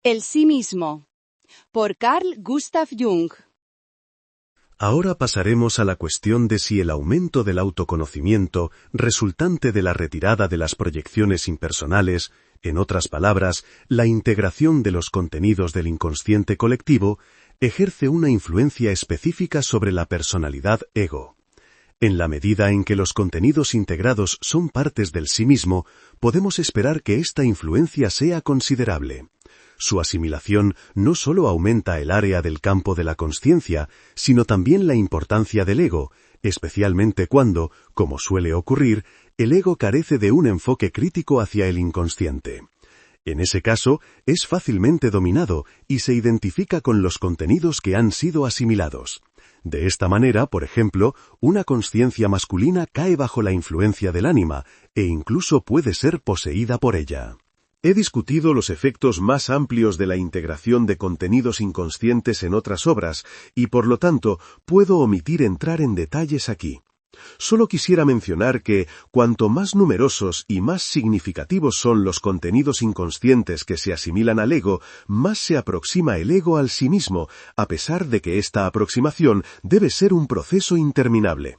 El sí mismo. Por Carl Gustav Jung. Ahora pasaremos a la cuestión de si el aumento del autoconocimiento resultante de la retirada de las proyecciones impersonales, en otras palabras, la integración de los contenidos del inconsciente colectivo, ejerce una influencia específica sobre la personalidad ego. En la medida en que los contenidos integrados son partes del sí mismo, podemos esperar que esta influencia sea considerable. Su asimilación no solo aumenta el área del campo de la consciencia, sino también la importancia del ego, especialmente cuando, como suele ocurrir, el ego carece de un enfoque crítico hacia el inconsciente. En ese caso, es fácilmente dominado y se identifica con los contenidos que han sido asimilados. De esta manera, por ejemplo, una consciencia masculina cae bajo la influencia del ánima e incluso puede ser poseída por ella. He discutido los efectos más amplios de la integración de contenidos inconscientes en otras obras y, por lo tanto, puedo omitir entrar en detalles aquí. Solo quisiera mencionar que, cuanto más numerosos y más significativos son los contenidos inconscientes que se asimilan al ego, más se aproxima el ego al sí mismo, a pesar de que esta aproximación debe ser un proceso interminable.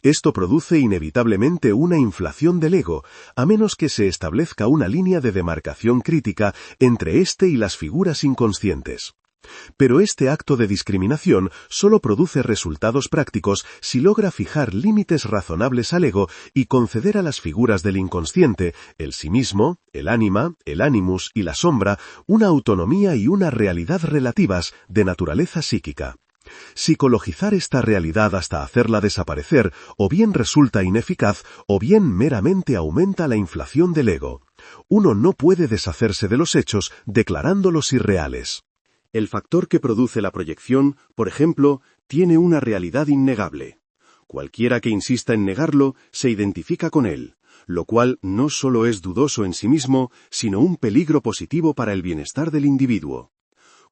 Esto produce inevitablemente una inflación del ego, a menos que se establezca una línea de demarcación crítica entre éste y las figuras inconscientes. Pero este acto de discriminación solo produce resultados prácticos si logra fijar límites razonables al ego y conceder a las figuras del inconsciente, el sí mismo, el ánima, el animus y la sombra, una autonomía y una realidad relativas de naturaleza psíquica. Psicologizar esta realidad hasta hacerla desaparecer o bien resulta ineficaz o bien meramente aumenta la inflación del ego. Uno no puede deshacerse de los hechos declarándolos irreales. El factor que produce la proyección, por ejemplo, tiene una realidad innegable. Cualquiera que insista en negarlo se identifica con él, lo cual no solo es dudoso en sí mismo, sino un peligro positivo para el bienestar del individuo.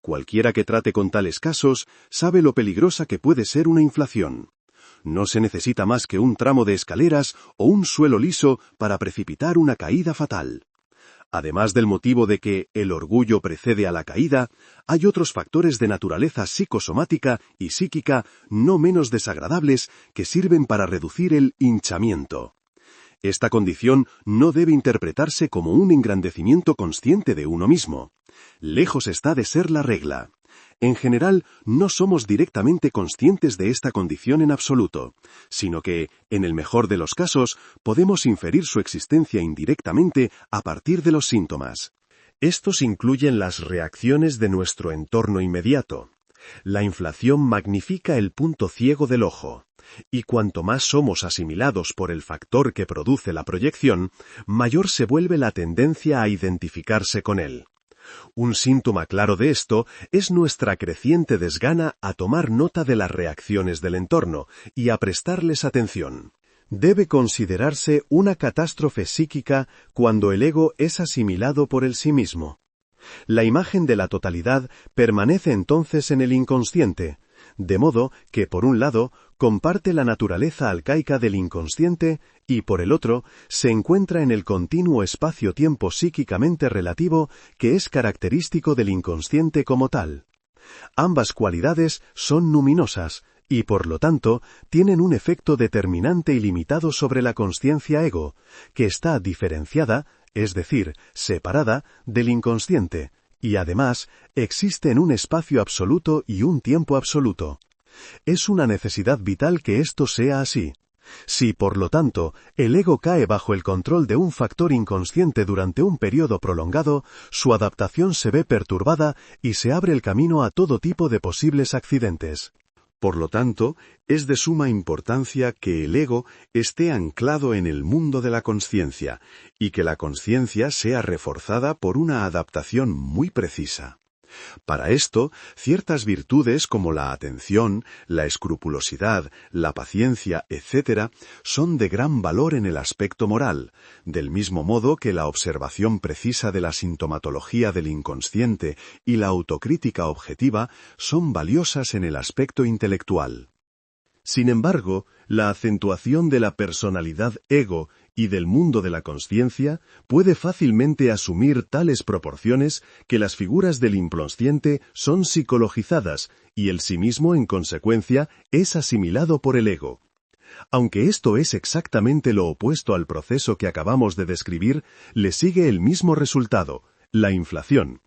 Cualquiera que trate con tales casos sabe lo peligrosa que puede ser una inflación. No se necesita más que un tramo de escaleras o un suelo liso para precipitar una caída fatal. Además del motivo de que el orgullo precede a la caída, hay otros factores de naturaleza psicosomática y psíquica no menos desagradables que sirven para reducir el hinchamiento. Esta condición no debe interpretarse como un engrandecimiento consciente de uno mismo. Lejos está de ser la regla. En general, no somos directamente conscientes de esta condición en absoluto, sino que, en el mejor de los casos, podemos inferir su existencia indirectamente a partir de los síntomas. Estos incluyen las reacciones de nuestro entorno inmediato. La inflación magnifica el punto ciego del ojo, y cuanto más somos asimilados por el factor que produce la proyección, mayor se vuelve la tendencia a identificarse con él. Un síntoma claro de esto es nuestra creciente desgana a tomar nota de las reacciones del entorno y a prestarles atención. Debe considerarse una catástrofe psíquica cuando el ego es asimilado por el sí mismo. La imagen de la totalidad permanece entonces en el inconsciente, de modo que, por un lado, comparte la naturaleza arcaica del inconsciente y, por el otro, se encuentra en el continuo espacio-tiempo psíquicamente relativo que es característico del inconsciente como tal. Ambas cualidades son numinosas y, por lo tanto, tienen un efecto determinante y limitado sobre la consciencia ego, que está diferenciada, es decir, separada, del inconsciente, y además existe en un espacio absoluto y un tiempo absoluto. Es una necesidad vital que esto sea así. Si, por lo tanto, el ego cae bajo el control de un factor inconsciente durante un periodo prolongado, su adaptación se ve perturbada y se abre el camino a todo tipo de posibles accidentes. Por lo tanto, es de suma importancia que el ego esté anclado en el mundo de la consciencia y que la consciencia sea reforzada por una adaptación muy precisa. Para esto, ciertas virtudes como la atención, la escrupulosidad, la paciencia, etc., son de gran valor en el aspecto moral, del mismo modo que la observación precisa de la sintomatología del inconsciente y la autocrítica objetiva son valiosas en el aspecto intelectual. Sin embargo, la acentuación de la personalidad ego y del mundo de la consciencia puede fácilmente asumir tales proporciones que las figuras del inconsciente son psicologizadas y el sí mismo, en consecuencia, es asimilado por el ego. Aunque esto es exactamente lo opuesto al proceso que acabamos de describir, le sigue el mismo resultado, la inflación.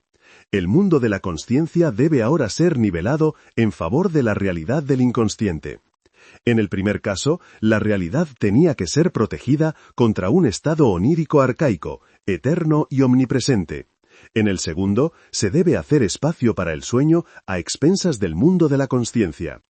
El mundo de la consciencia debe ahora ser nivelado en favor de la realidad del inconsciente. En el primer caso, la realidad tenía que ser protegida contra un estado onírico arcaico, eterno y omnipresente. En el segundo, se debe hacer espacio para el sueño a expensas del mundo de la consciencia.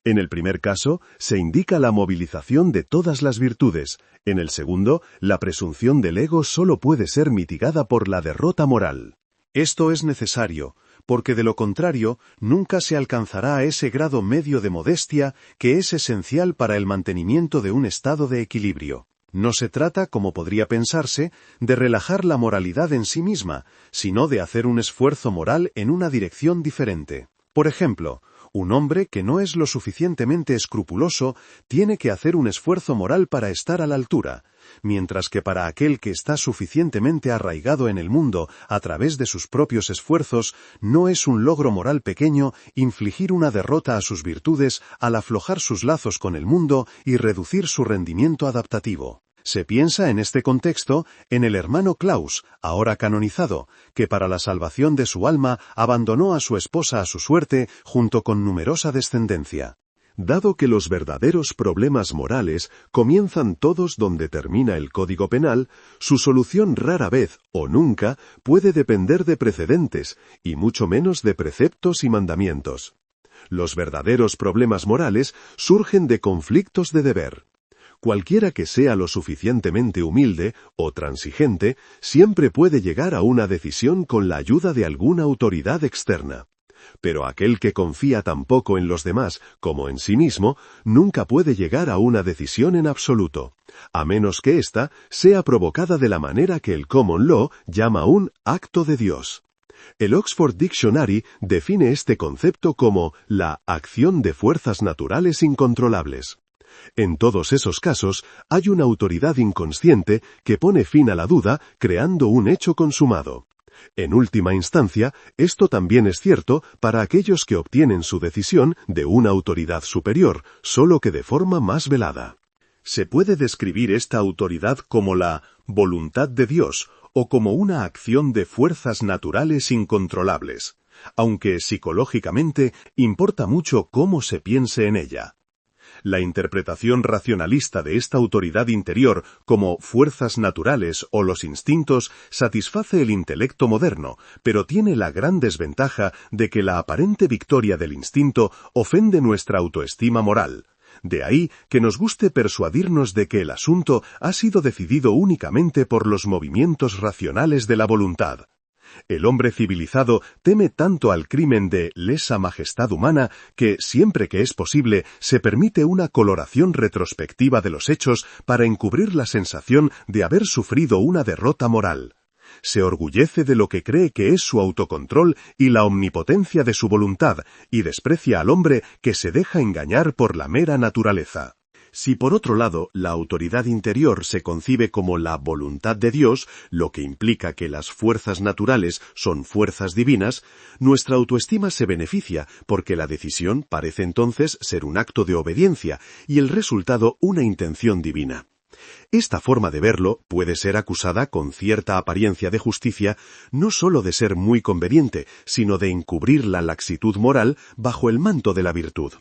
En el primer caso, se indica la movilización de todas las virtudes. En el segundo, la presunción del ego solo puede ser mitigada por la derrota moral. Esto es necesario, porque de lo contrario, nunca se alcanzará a ese grado medio de modestia que es esencial para el mantenimiento de un estado de equilibrio. No se trata, como podría pensarse, de relajar la moralidad en sí misma, sino de hacer un esfuerzo moral en una dirección diferente. Por ejemplo, un hombre que no es lo suficientemente escrupuloso tiene que hacer un esfuerzo moral para estar a la altura, mientras que para aquel que está suficientemente arraigado en el mundo a través de sus propios esfuerzos, no es un logro moral pequeño infligir una derrota a sus virtudes al aflojar sus lazos con el mundo y reducir su rendimiento adaptativo. Se piensa en este contexto en el hermano Klaus, ahora canonizado, que para la salvación de su alma abandonó a su esposa a su suerte junto con numerosa descendencia. Dado que los verdaderos problemas morales comienzan todos donde termina el Código Penal, su solución rara vez o nunca puede depender de precedentes, y mucho menos de preceptos y mandamientos. Los verdaderos problemas morales surgen de conflictos de deber. Cualquiera que sea lo suficientemente humilde o transigente, siempre puede llegar a una decisión con la ayuda de alguna autoridad externa. Pero aquel que confía tan poco en los demás como en sí mismo, nunca puede llegar a una decisión en absoluto, a menos que ésta sea provocada de la manera que el Common Law llama un acto de Dios. El Oxford Dictionary define este concepto como la acción de fuerzas naturales incontrolables. En todos esos casos, hay una autoridad inconsciente que pone fin a la duda creando un hecho consumado. En última instancia, esto también es cierto para aquellos que obtienen su decisión de una autoridad superior, solo que de forma más velada. Se puede describir esta autoridad como la voluntad de Dios o como una acción de fuerzas naturales incontrolables, aunque psicológicamente importa mucho cómo se piense en ella. La interpretación racionalista de esta autoridad interior como fuerzas naturales o los instintos satisface el intelecto moderno, pero tiene la gran desventaja de que la aparente victoria del instinto ofende nuestra autoestima moral. De ahí que nos guste persuadirnos de que el asunto ha sido decidido únicamente por los movimientos racionales de la voluntad. El hombre civilizado teme tanto al crimen de lesa majestad humana que, siempre que es posible, se permite una coloración retrospectiva de los hechos para encubrir la sensación de haber sufrido una derrota moral. Se orgullece de lo que cree que es su autocontrol y la omnipotencia de su voluntad, y desprecia al hombre que se deja engañar por la mera naturaleza. Si por otro lado la autoridad interior se concibe como la voluntad de Dios, lo que implica que las fuerzas naturales son fuerzas divinas, nuestra autoestima se beneficia porque la decisión parece entonces ser un acto de obediencia y el resultado una intención divina. Esta forma de verlo puede ser acusada con cierta apariencia de justicia no sólo de ser muy conveniente, sino de encubrir la laxitud moral bajo el manto de la virtud.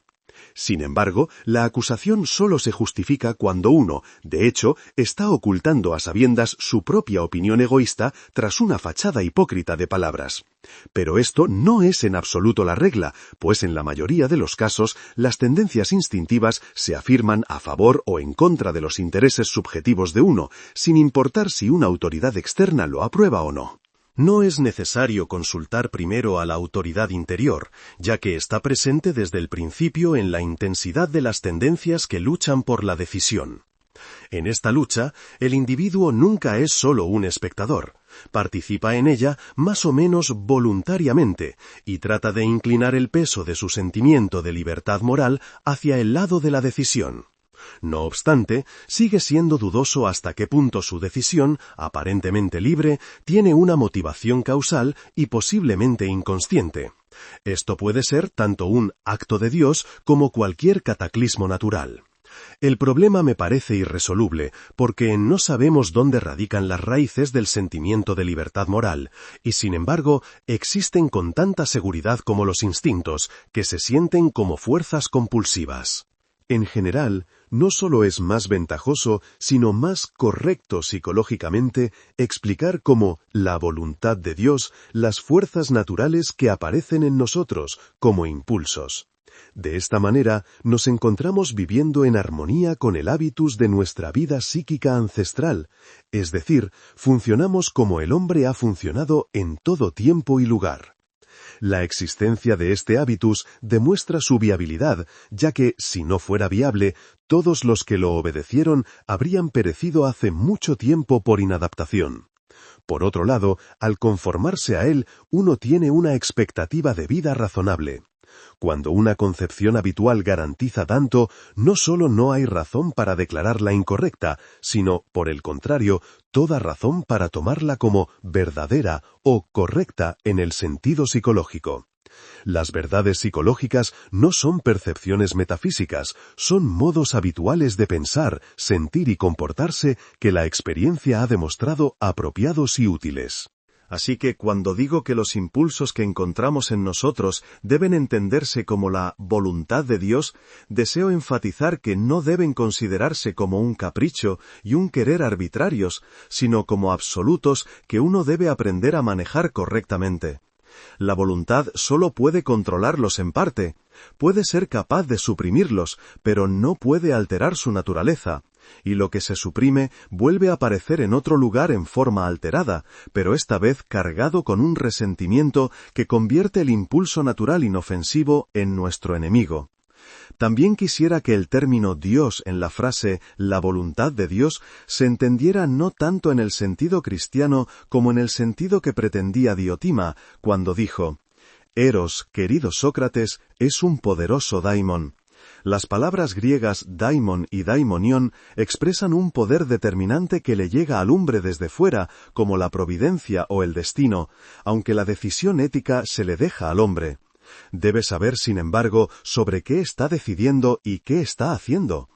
Sin embargo, la acusación solo se justifica cuando uno, de hecho, está ocultando a sabiendas su propia opinión egoísta tras una fachada hipócrita de palabras. Pero esto no es en absoluto la regla, pues en la mayoría de los casos las tendencias instintivas se afirman a favor o en contra de los intereses subjetivos de uno, sin importar si una autoridad externa lo aprueba o no. No es necesario consultar primero a la autoridad interior, ya que está presente desde el principio en la intensidad de las tendencias que luchan por la decisión. En esta lucha, el individuo nunca es solo un espectador, participa en ella más o menos voluntariamente y trata de inclinar el peso de su sentimiento de libertad moral hacia el lado de la decisión. No obstante, sigue siendo dudoso hasta qué punto su decisión, aparentemente libre, tiene una motivación causal y posiblemente inconsciente. Esto puede ser tanto un acto de Dios como cualquier cataclismo natural. El problema me parece irresoluble, porque no sabemos dónde radican las raíces del sentimiento de libertad moral, y sin embargo existen con tanta seguridad como los instintos, que se sienten como fuerzas compulsivas. En general, no solo es más ventajoso, sino más correcto psicológicamente explicar como la voluntad de Dios las fuerzas naturales que aparecen en nosotros como impulsos. De esta manera, nos encontramos viviendo en armonía con el hábitus de nuestra vida psíquica ancestral, es decir, funcionamos como el hombre ha funcionado en todo tiempo y lugar. La existencia de este hábitus demuestra su viabilidad, ya que, si no fuera viable, todos los que lo obedecieron habrían perecido hace mucho tiempo por inadaptación. Por otro lado, al conformarse a él, uno tiene una expectativa de vida razonable. Cuando una concepción habitual garantiza tanto, no solo no hay razón para declararla incorrecta, sino, por el contrario, toda razón para tomarla como verdadera o correcta en el sentido psicológico. Las verdades psicológicas no son percepciones metafísicas, son modos habituales de pensar, sentir y comportarse que la experiencia ha demostrado apropiados y útiles. Así que cuando digo que los impulsos que encontramos en nosotros deben entenderse como la voluntad de Dios, deseo enfatizar que no deben considerarse como un capricho y un querer arbitrarios, sino como absolutos que uno debe aprender a manejar correctamente. La voluntad solo puede controlarlos en parte, puede ser capaz de suprimirlos, pero no puede alterar su naturaleza. Y lo que se suprime vuelve a aparecer en otro lugar en forma alterada, pero esta vez cargado con un resentimiento que convierte el impulso natural inofensivo en nuestro enemigo. También quisiera que el término Dios en la frase la voluntad de Dios se entendiera no tanto en el sentido cristiano como en el sentido que pretendía Diotima cuando dijo: Eros, querido Sócrates, es un poderoso daimon. Las palabras griegas daimon y daimonion expresan un poder determinante que le llega al hombre desde fuera, como la providencia o el destino, aunque la decisión ética se le deja al hombre. Debe saber, sin embargo, sobre qué está decidiendo y qué está haciendo.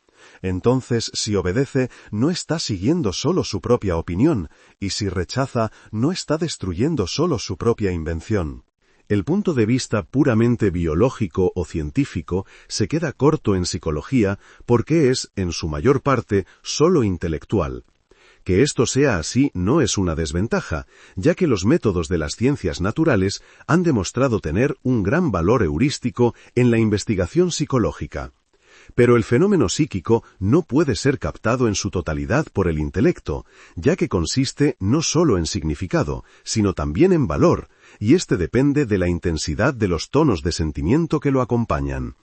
Entonces, si obedece, no está siguiendo solo su propia opinión, y si rechaza, no está destruyendo solo su propia invención. El punto de vista puramente biológico o científico se queda corto en psicología porque es, en su mayor parte, solo intelectual. Que esto sea así no es una desventaja, ya que los métodos de las ciencias naturales han demostrado tener un gran valor heurístico en la investigación psicológica. Pero el fenómeno psíquico no puede ser captado en su totalidad por el intelecto, ya que consiste no solo en significado, sino también en valor, y este depende de la intensidad de los tonos de sentimiento que lo acompañan.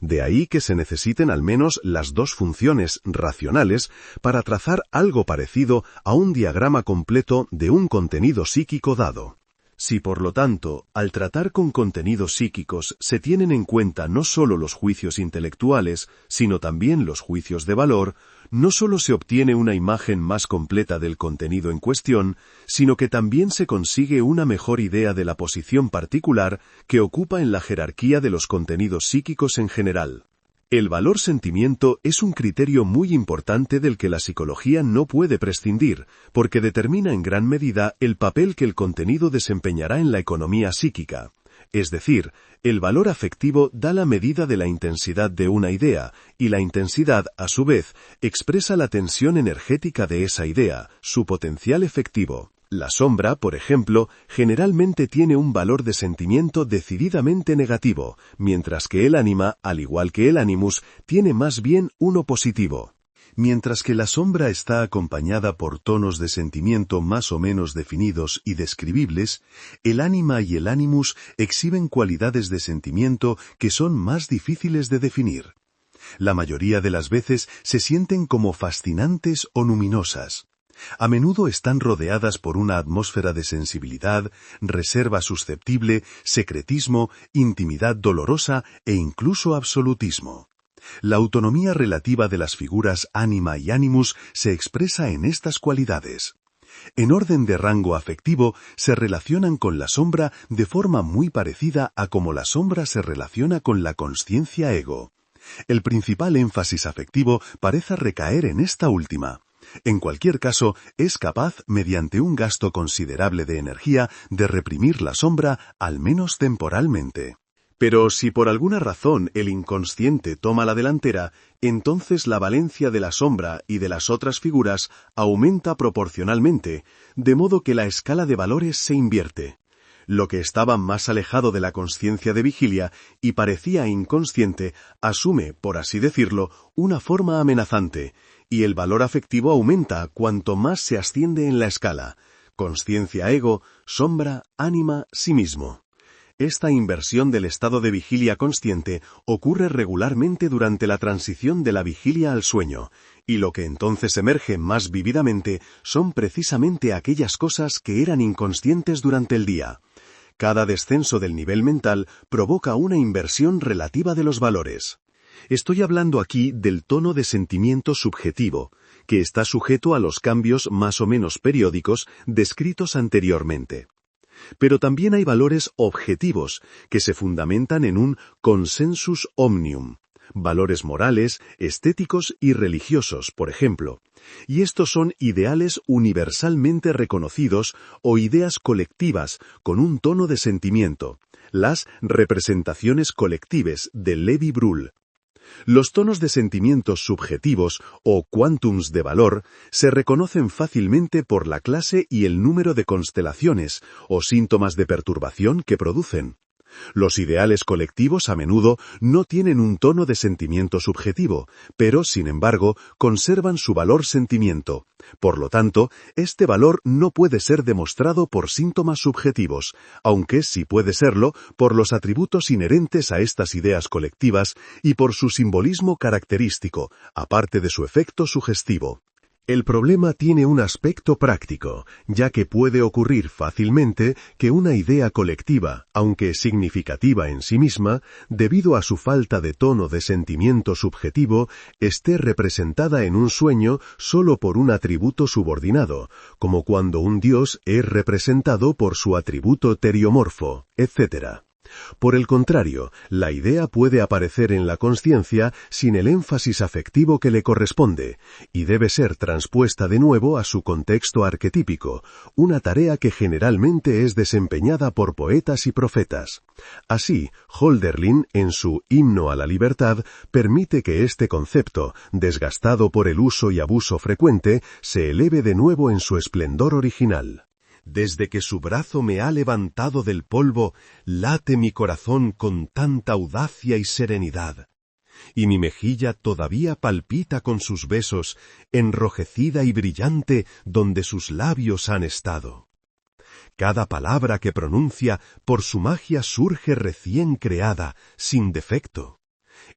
De ahí que se necesiten al menos las dos funciones racionales para trazar algo parecido a un diagrama completo de un contenido psíquico dado. Si por lo tanto, al tratar con contenidos psíquicos se tienen en cuenta no solo los juicios intelectuales, sino también los juicios de valor, no solo se obtiene una imagen más completa del contenido en cuestión, sino que también se consigue una mejor idea de la posición particular que ocupa en la jerarquía de los contenidos psíquicos en general. El valor sentimiento es un criterio muy importante del que la psicología no puede prescindir, porque determina en gran medida el papel que el contenido desempeñará en la economía psíquica. Es decir, el valor afectivo da la medida de la intensidad de una idea, y la intensidad, a su vez, expresa la tensión energética de esa idea, su potencial efectivo. La sombra, por ejemplo, generalmente tiene un valor de sentimiento decididamente negativo, mientras que el ánima, al igual que el animus, tiene más bien uno positivo. Mientras que la sombra está acompañada por tonos de sentimiento más o menos definidos y describibles, el ánima y el animus exhiben cualidades de sentimiento que son más difíciles de definir. La mayoría de las veces se sienten como fascinantes o luminosas. A menudo están rodeadas por una atmósfera de sensibilidad, reserva susceptible, secretismo, intimidad dolorosa e incluso absolutismo. La autonomía relativa de las figuras ánima y animus se expresa en estas cualidades. En orden de rango afectivo, se relacionan con la sombra de forma muy parecida a como la sombra se relaciona con la consciencia ego. El principal énfasis afectivo parece recaer en esta última. En cualquier caso, es capaz, mediante un gasto considerable de energía, de reprimir la sombra, al menos temporalmente. Pero si por alguna razón el inconsciente toma la delantera, entonces la valencia de la sombra y de las otras figuras aumenta proporcionalmente, de modo que la escala de valores se invierte. Lo que estaba más alejado de la consciencia de vigilia y parecía inconsciente, asume, por así decirlo, una forma amenazante, y el valor afectivo aumenta cuanto más se asciende en la escala. Consciencia ego, sombra, ánima, sí mismo. Esta inversión del estado de vigilia consciente ocurre regularmente durante la transición de la vigilia al sueño, y lo que entonces emerge más vívidamente son precisamente aquellas cosas que eran inconscientes durante el día. Cada descenso del nivel mental provoca una inversión relativa de los valores. Estoy hablando aquí del tono de sentimiento subjetivo, que está sujeto a los cambios más o menos periódicos descritos anteriormente. Pero también hay valores objetivos, que se fundamentan en un consensus omnium, valores morales, estéticos y religiosos, por ejemplo. Y estos son ideales universalmente reconocidos o ideas colectivas con un tono de sentimiento, las representaciones colectives de Lévi-Brühl. Los tonos de sentimientos subjetivos o quantums de valor se reconocen fácilmente por la clase y el número de constelaciones o síntomas de perturbación que producen. Los ideales colectivos a menudo no tienen un tono de sentimiento subjetivo, pero, sin embargo, conservan su valor sentimiento. Por lo tanto, este valor no puede ser demostrado por síntomas subjetivos, aunque sí puede serlo por los atributos inherentes a estas ideas colectivas y por su simbolismo característico, aparte de su efecto sugestivo. El problema tiene un aspecto práctico, ya que puede ocurrir fácilmente que una idea colectiva, aunque significativa en sí misma, debido a su falta de tono de sentimiento subjetivo, esté representada en un sueño solo por un atributo subordinado, como cuando un dios es representado por su atributo teriomorfo, etc. Por el contrario, la idea puede aparecer en la consciencia sin el énfasis afectivo que le corresponde, y debe ser transpuesta de nuevo a su contexto arquetípico, una tarea que generalmente es desempeñada por poetas y profetas. Así, Hölderlin, en su Himno a la Libertad, permite que este concepto, desgastado por el uso y abuso frecuente, se eleve de nuevo en su esplendor original. Desde que su brazo me ha levantado del polvo, late mi corazón con tanta audacia y serenidad. Y mi mejilla todavía palpita con sus besos, enrojecida y brillante donde sus labios han estado. Cada palabra que pronuncia por su magia surge recién creada, sin defecto.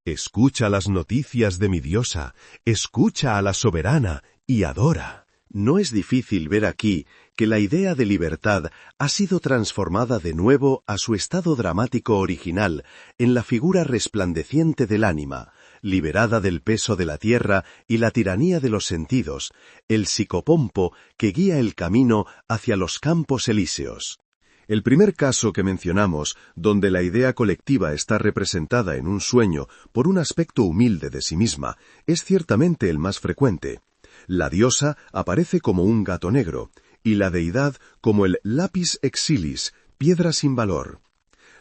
Escucha las noticias de mi diosa, escucha a la soberana y adora. No es difícil ver aquí que la idea de libertad ha sido transformada de nuevo a su estado dramático original en la figura resplandeciente del ánima, liberada del peso de la tierra y la tiranía de los sentidos, el psicopompo que guía el camino hacia los campos elíseos. El primer caso que mencionamos, donde la idea colectiva está representada en un sueño por un aspecto humilde de sí misma, es ciertamente el más frecuente. La diosa aparece como un gato negro, y la deidad como el lapis exilis, piedra sin valor.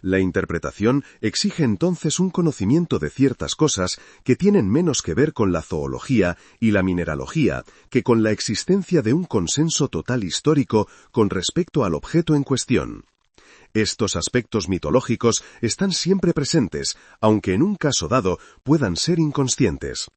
La interpretación exige entonces un conocimiento de ciertas cosas que tienen menos que ver con la zoología y la mineralogía que con la existencia de un consenso total histórico con respecto al objeto en cuestión. Estos aspectos mitológicos están siempre presentes, aunque en un caso dado puedan ser inconscientes.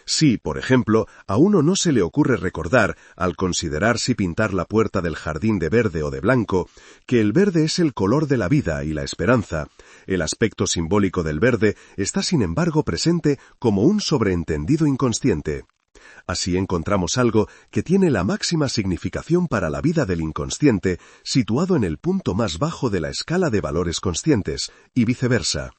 Si, por ejemplo, a uno no se le ocurre recordar, al considerar si pintar la puerta del jardín de verde o de blanco, que el verde es el color de la vida y la esperanza, el aspecto simbólico del verde está sin embargo presente como un sobreentendido inconsciente. Así encontramos algo que tiene la máxima significación para la vida del inconsciente, situado en el punto más bajo de la escala de valores conscientes, y viceversa.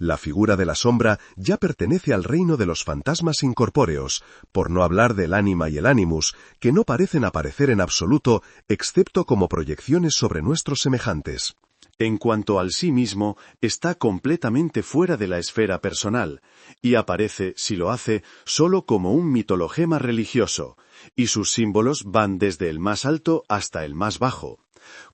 La figura de la sombra ya pertenece al reino de los fantasmas incorpóreos, por no hablar del ánima y el animus, que no parecen aparecer en absoluto, excepto como proyecciones sobre nuestros semejantes. En cuanto al sí mismo, está completamente fuera de la esfera personal, y aparece, si lo hace, solo como un mitologema religioso, y sus símbolos van desde el más alto hasta el más bajo.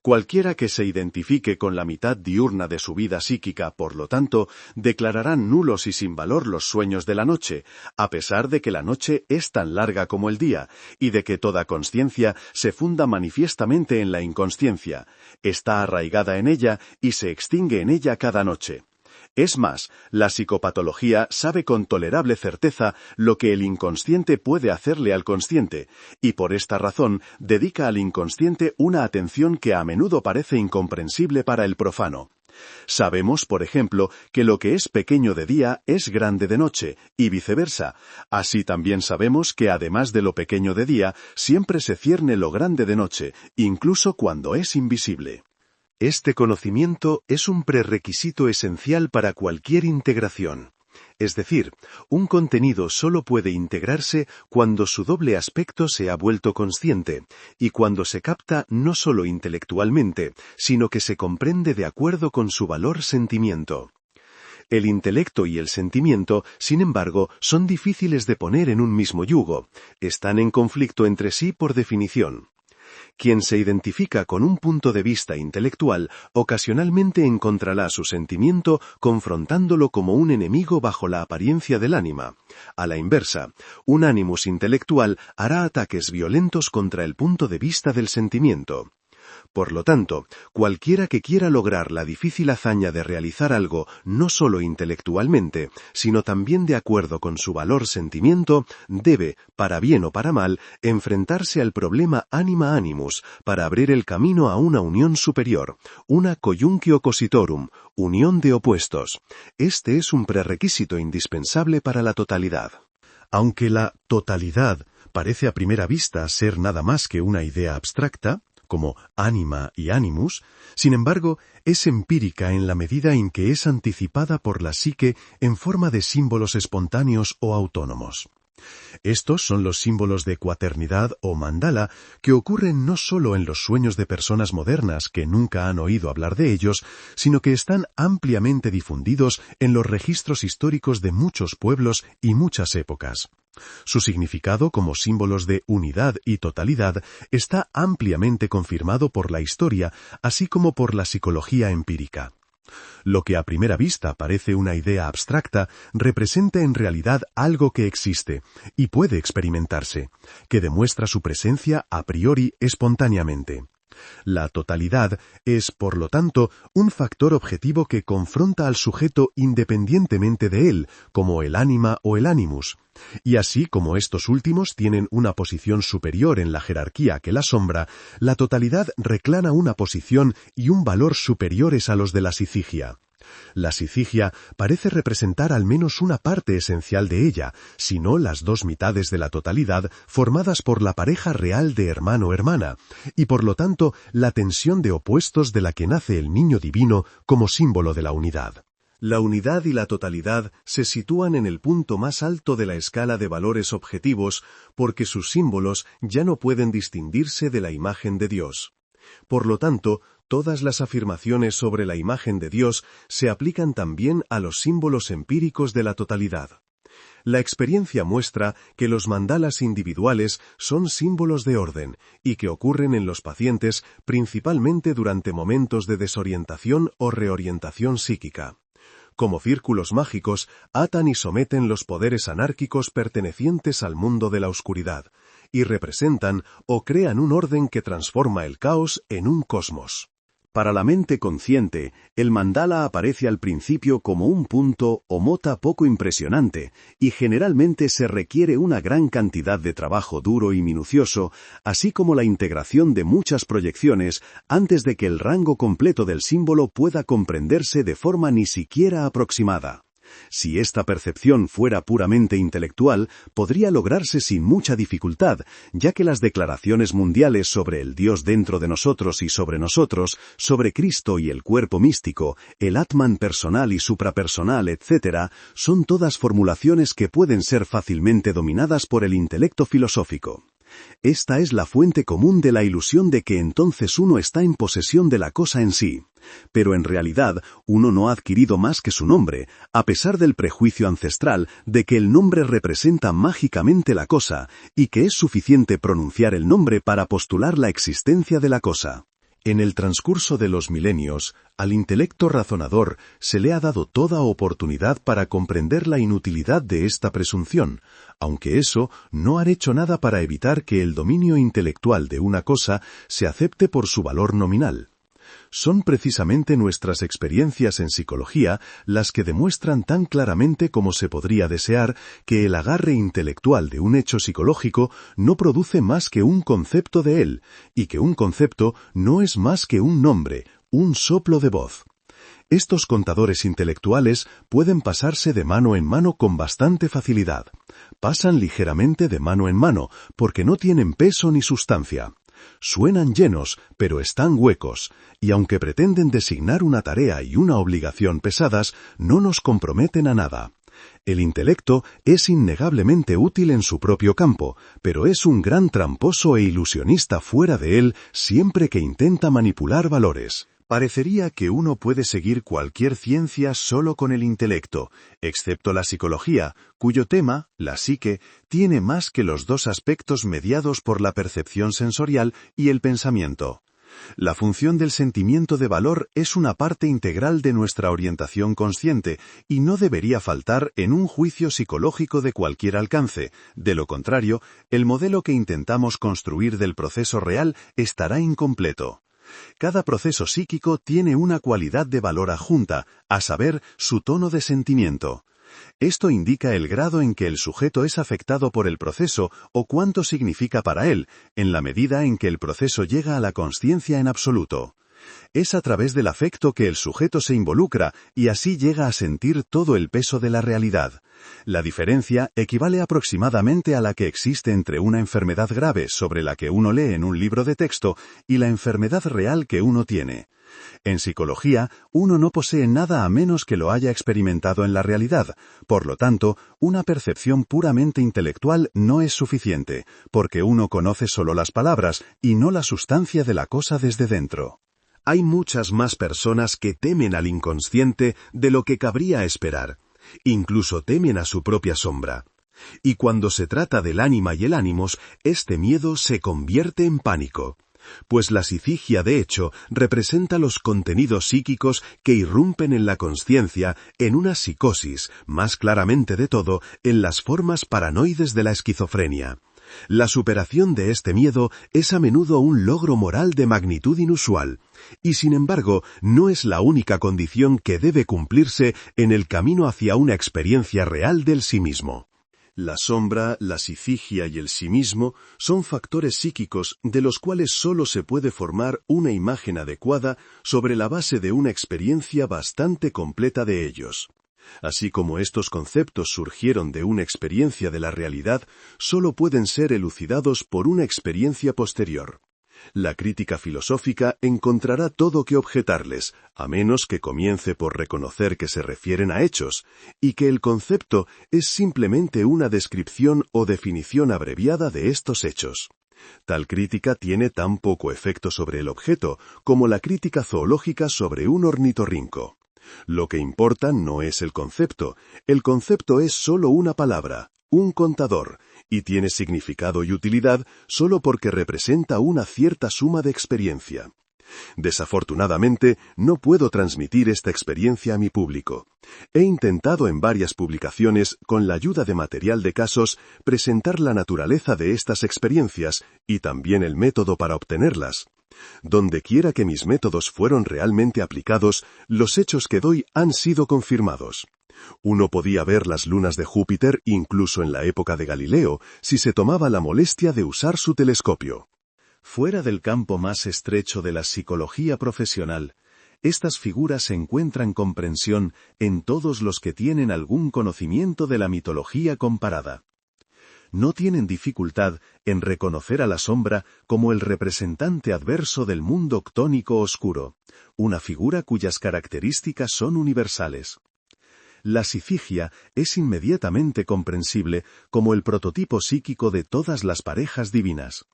Cualquiera que se identifique con la mitad diurna de su vida psíquica, por lo tanto, declararán nulos y sin valor los sueños de la noche, a pesar de que la noche es tan larga como el día, y de que toda consciencia se funda manifiestamente en la inconsciencia, está arraigada en ella y se extingue en ella cada noche. Es más, la psicopatología sabe con tolerable certeza lo que el inconsciente puede hacerle al consciente, y por esta razón dedica al inconsciente una atención que a menudo parece incomprensible para el profano. Sabemos, por ejemplo, que lo que es pequeño de día es grande de noche, y viceversa. Así también sabemos que además de lo pequeño de día, siempre se cierne lo grande de noche, incluso cuando es invisible. Este conocimiento es un prerequisito esencial para cualquier integración. Es decir, un contenido solo puede integrarse cuando su doble aspecto se ha vuelto consciente, y cuando se capta no solo intelectualmente, sino que se comprende de acuerdo con su valor sentimiento. El intelecto y el sentimiento, sin embargo, son difíciles de poner en un mismo yugo, están en conflicto entre sí por definición. Quien se identifica con un punto de vista intelectual ocasionalmente encontrará su sentimiento confrontándolo como un enemigo bajo la apariencia del ánima. A la inversa, un animus intelectual hará ataques violentos contra el punto de vista del sentimiento. Por lo tanto, cualquiera que quiera lograr la difícil hazaña de realizar algo no solo intelectualmente, sino también de acuerdo con su valor sentimiento, debe, para bien o para mal, enfrentarse al problema anima-animus para abrir el camino a una unión superior, una conjunctio cositorum, unión de opuestos. Este es un prerequisito indispensable para la totalidad. Aunque la totalidad parece a primera vista ser nada más que una idea abstracta, como ánima y animus, sin embargo, es empírica en la medida en que es anticipada por la psique en forma de símbolos espontáneos o autónomos. Estos son los símbolos de cuaternidad o mandala que ocurren no solo en los sueños de personas modernas que nunca han oído hablar de ellos, sino que están ampliamente difundidos en los registros históricos de muchos pueblos y muchas épocas. Su significado como símbolos de unidad y totalidad está ampliamente confirmado por la historia, así como por la psicología empírica. Lo que a primera vista parece una idea abstracta, representa en realidad algo que existe y puede experimentarse, que demuestra su presencia a priori espontáneamente. La totalidad es, por lo tanto, un factor objetivo que confronta al sujeto independientemente de él, como el ánima o el animus. Y así como estos últimos tienen una posición superior en la jerarquía que la sombra, la totalidad reclama una posición y un valor superiores a los de la psiquigia. La psiquigia parece representar al menos una parte esencial de ella, si no las dos mitades de la totalidad formadas por la pareja real de hermano-hermana, y por lo tanto la tensión de opuestos de la que nace el niño divino como símbolo de la unidad. La unidad y la totalidad se sitúan en el punto más alto de la escala de valores objetivos porque sus símbolos ya no pueden distinguirse de la imagen de Dios. Por lo tanto, todas las afirmaciones sobre la imagen de Dios se aplican también a los símbolos empíricos de la totalidad. La experiencia muestra que los mandalas individuales son símbolos de orden y que ocurren en los pacientes principalmente durante momentos de desorientación o reorientación psíquica. Como círculos mágicos, atan y someten los poderes anárquicos pertenecientes al mundo de la oscuridad, y representan o crean un orden que transforma el caos en un cosmos. Para la mente consciente, el mandala aparece al principio como un punto o mota poco impresionante, y generalmente se requiere una gran cantidad de trabajo duro y minucioso, así como la integración de muchas proyecciones, antes de que el rango completo del símbolo pueda comprenderse de forma ni siquiera aproximada. Si esta percepción fuera puramente intelectual, podría lograrse sin mucha dificultad, ya que las declaraciones mundiales sobre el Dios dentro de nosotros y sobre nosotros, sobre Cristo y el cuerpo místico, el Atman personal y suprapersonal, etc., son todas formulaciones que pueden ser fácilmente dominadas por el intelecto filosófico. Esta es la fuente común de la ilusión de que entonces uno está en posesión de la cosa en sí. Pero en realidad, uno no ha adquirido más que su nombre, a pesar del prejuicio ancestral de que el nombre representa mágicamente la cosa, y que es suficiente pronunciar el nombre para postular la existencia de la cosa. En el transcurso de los milenios, al intelecto razonador se le ha dado toda oportunidad para comprender la inutilidad de esta presunción, aunque eso no ha hecho nada para evitar que el dominio intelectual de una cosa se acepte por su valor nominal. Son precisamente nuestras experiencias en psicología las que demuestran tan claramente como se podría desear que el agarre intelectual de un hecho psicológico no produce más que un concepto de él, y que un concepto no es más que un nombre, un soplo de voz. Estos contadores intelectuales pueden pasarse de mano en mano con bastante facilidad. Pasan ligeramente de mano en mano, porque no tienen peso ni sustancia. Suenan llenos, pero están huecos, y aunque pretenden designar una tarea y una obligación pesadas, no nos comprometen a nada. El intelecto es innegablemente útil en su propio campo, pero es un gran tramposo e ilusionista fuera de él siempre que intenta manipular valores. Parecería que uno puede seguir cualquier ciencia solo con el intelecto, excepto la psicología, cuyo tema, la psique, tiene más que los dos aspectos mediados por la percepción sensorial y el pensamiento. La función del sentimiento de valor es una parte integral de nuestra orientación consciente y no debería faltar en un juicio psicológico de cualquier alcance. De lo contrario, el modelo que intentamos construir del proceso real estará incompleto. Cada proceso psíquico tiene una cualidad de valor adjunta, a saber, su tono de sentimiento. Esto indica el grado en que el sujeto es afectado por el proceso o cuánto significa para él, en la medida en que el proceso llega a la consciencia en absoluto. Es a través del afecto que el sujeto se involucra y así llega a sentir todo el peso de la realidad. La diferencia equivale aproximadamente a la que existe entre una enfermedad grave sobre la que uno lee en un libro de texto y la enfermedad real que uno tiene. En psicología, uno no posee nada a menos que lo haya experimentado en la realidad. Por lo tanto, una percepción puramente intelectual no es suficiente, porque uno conoce solo las palabras y no la sustancia de la cosa desde dentro. Hay muchas más personas que temen al inconsciente de lo que cabría esperar. Incluso temen a su propia sombra. Y cuando se trata del ánima y el ánimos, este miedo se convierte en pánico. Pues la psiquigia, de hecho, representa los contenidos psíquicos que irrumpen en la consciencia en una psicosis, más claramente de todo, en las formas paranoides de la esquizofrenia. La superación de este miedo es a menudo un logro moral de magnitud inusual, y sin embargo no es la única condición que debe cumplirse en el camino hacia una experiencia real del sí mismo. La sombra, la psiquigia y el sí mismo son factores psíquicos de los cuales solo se puede formar una imagen adecuada sobre la base de una experiencia bastante completa de ellos. Así como estos conceptos surgieron de una experiencia de la realidad, solo pueden ser elucidados por una experiencia posterior. La crítica filosófica encontrará todo que objetarles, a menos que comience por reconocer que se refieren a hechos, y que el concepto es simplemente una descripción o definición abreviada de estos hechos. Tal crítica tiene tan poco efecto sobre el objeto como la crítica zoológica sobre un ornitorrinco. Lo que importa no es el concepto es solo una palabra, un contador, y tiene significado y utilidad solo porque representa una cierta suma de experiencia. Desafortunadamente, no puedo transmitir esta experiencia a mi público. He intentado en varias publicaciones, con la ayuda de material de casos, presentar la naturaleza de estas experiencias y también el método para obtenerlas. Donde quiera que mis métodos fueron realmente aplicados, los hechos que doy han sido confirmados. Uno podía ver las lunas de Júpiter incluso en la época de Galileo, si se tomaba la molestia de usar su telescopio. Fuera del campo más estrecho de la psicología profesional, Estas figuras encuentran comprensión en todos los que tienen algún conocimiento de la mitología comparada. No tienen dificultad en reconocer a la sombra como el representante adverso del mundo ctónico oscuro, una figura cuyas características son universales. La Sifigia es inmediatamente comprensible como el prototipo psíquico de todas las parejas divinas.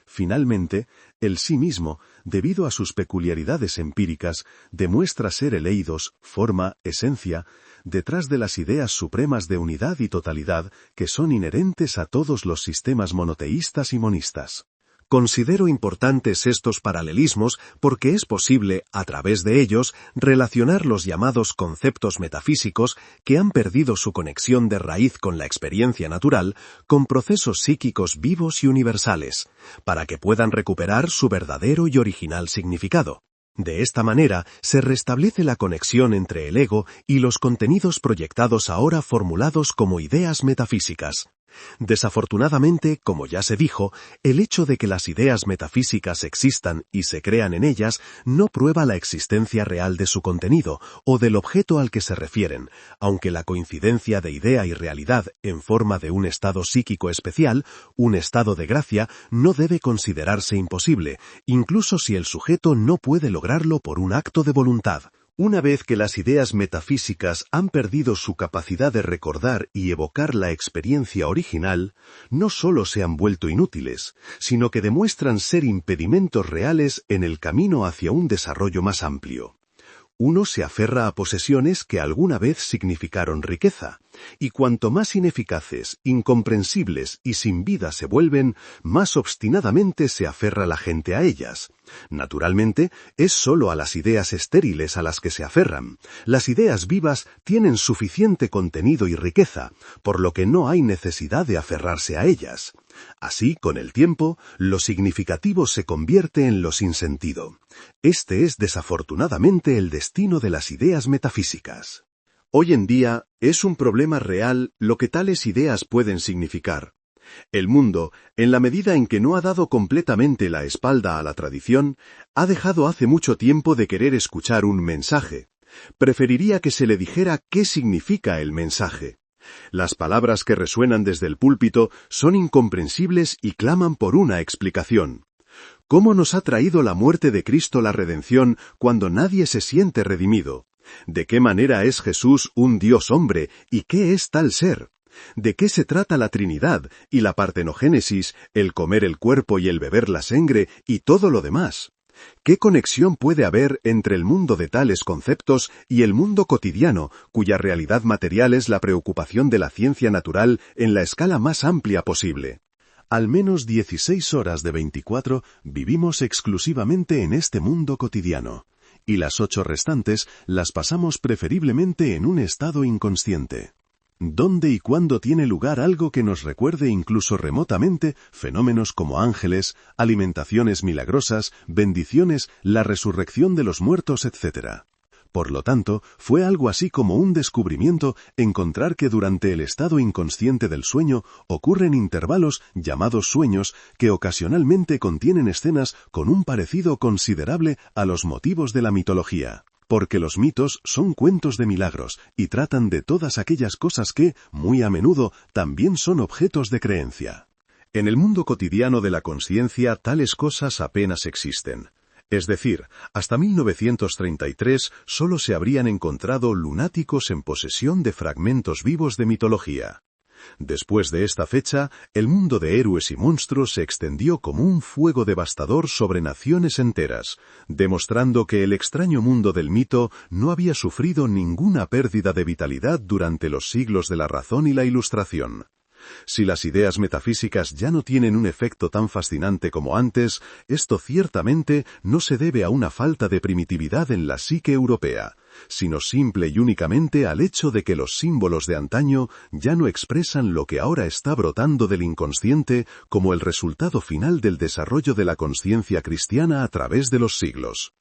Finalmente, el sí mismo, debido a sus peculiaridades empíricas, demuestra ser el eidos, forma, esencia, detrás de las ideas supremas de unidad y totalidad que son inherentes a todos los sistemas monoteístas y monistas. Considero importantes estos paralelismos porque es posible, a través de ellos, relacionar los llamados conceptos metafísicos que han perdido su conexión de raíz con la experiencia natural, con procesos psíquicos vivos y universales, para que puedan recuperar su verdadero y original significado. De esta manera, se restablece la conexión entre el ego y los contenidos proyectados ahora formulados como ideas metafísicas. Desafortunadamente, como ya se dijo, el hecho de que las ideas metafísicas existan y se crean en ellas no prueba la existencia real de su contenido o del objeto al que se refieren, aunque la coincidencia de idea y realidad en forma de un estado psíquico especial, un estado de gracia, no debe considerarse imposible, incluso si el sujeto no puede lograrlo por un acto de voluntad. Una vez que las ideas metafísicas han perdido su capacidad de recordar y evocar la experiencia original, no solo se han vuelto inútiles, sino que demuestran ser impedimentos reales en el camino hacia un desarrollo más amplio. Uno se aferra a posesiones que alguna vez significaron riqueza, y cuanto más ineficaces, incomprensibles y sin vida se vuelven, más obstinadamente se aferra la gente a ellas. Naturalmente, es solo a las ideas estériles a las que se aferran. Las ideas vivas tienen suficiente contenido y riqueza, por lo que no hay necesidad de aferrarse a ellas. Así, con el tiempo, lo significativo se convierte en lo sin sentido. Este es desafortunadamente el destino de las ideas metafísicas. Hoy en día, es un problema real lo que tales ideas pueden significar. El mundo, en la medida en que no ha dado completamente la espalda a la tradición, ha dejado hace mucho tiempo de querer escuchar un mensaje. Preferiría que se le dijera qué significa el mensaje. Las palabras que resuenan desde el púlpito son incomprensibles y claman por una explicación. ¿Cómo nos ha traído la muerte de Cristo la redención cuando nadie se siente redimido? ¿De qué manera es Jesús un Dios hombre y qué es tal ser? ¿De qué se trata la Trinidad y la partenogénesis, el comer el cuerpo y el beber la sangre y todo lo demás? ¿Qué conexión puede haber entre el mundo de tales conceptos y el mundo cotidiano, cuya realidad material es la preocupación de la ciencia natural en la escala más amplia posible? Al menos 16 horas de 24 vivimos exclusivamente en este mundo cotidiano, y las 8 restantes las pasamos preferiblemente en un estado inconsciente. ¿Dónde y cuándo tiene lugar algo que nos recuerde incluso remotamente fenómenos como ángeles, alimentaciones milagrosas, bendiciones, la resurrección de los muertos, etc.? Por lo tanto, fue algo así como un descubrimiento encontrar que durante el estado inconsciente del sueño ocurren intervalos llamados sueños que ocasionalmente contienen escenas con un parecido considerable a los motivos de la mitología. Porque los mitos son cuentos de milagros y tratan de todas aquellas cosas que, muy a menudo, también son objetos de creencia. En el mundo cotidiano de la consciencia tales cosas apenas existen. Es decir, hasta 1933 solo se habrían encontrado lunáticos en posesión de fragmentos vivos de mitología. Después de esta fecha, el mundo de héroes y monstruos se extendió como un fuego devastador sobre naciones enteras, demostrando que el extraño mundo del mito no había sufrido ninguna pérdida de vitalidad durante los siglos de la razón y la Ilustración. Si las ideas metafísicas ya no tienen un efecto tan fascinante como antes, esto ciertamente no se debe a una falta de primitividad en la psique europea, sino simple y únicamente al hecho de que los símbolos de antaño ya no expresan lo que ahora está brotando del inconsciente como el resultado final del desarrollo de la conciencia cristiana a través de los siglos.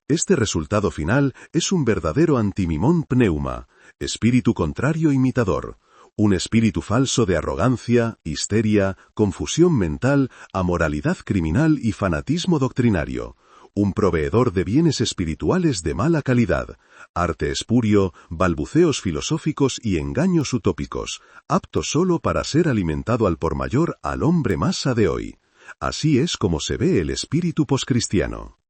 Este resultado final es un verdadero antimimón pneuma, espíritu contrario imitador, un espíritu falso de arrogancia, histeria, confusión mental, amoralidad criminal y fanatismo doctrinario, un proveedor de bienes espirituales de mala calidad, arte espurio, balbuceos filosóficos y engaños utópicos, apto solo para ser alimentado al por mayor al hombre masa de hoy. Así es como se ve el espíritu poscristiano.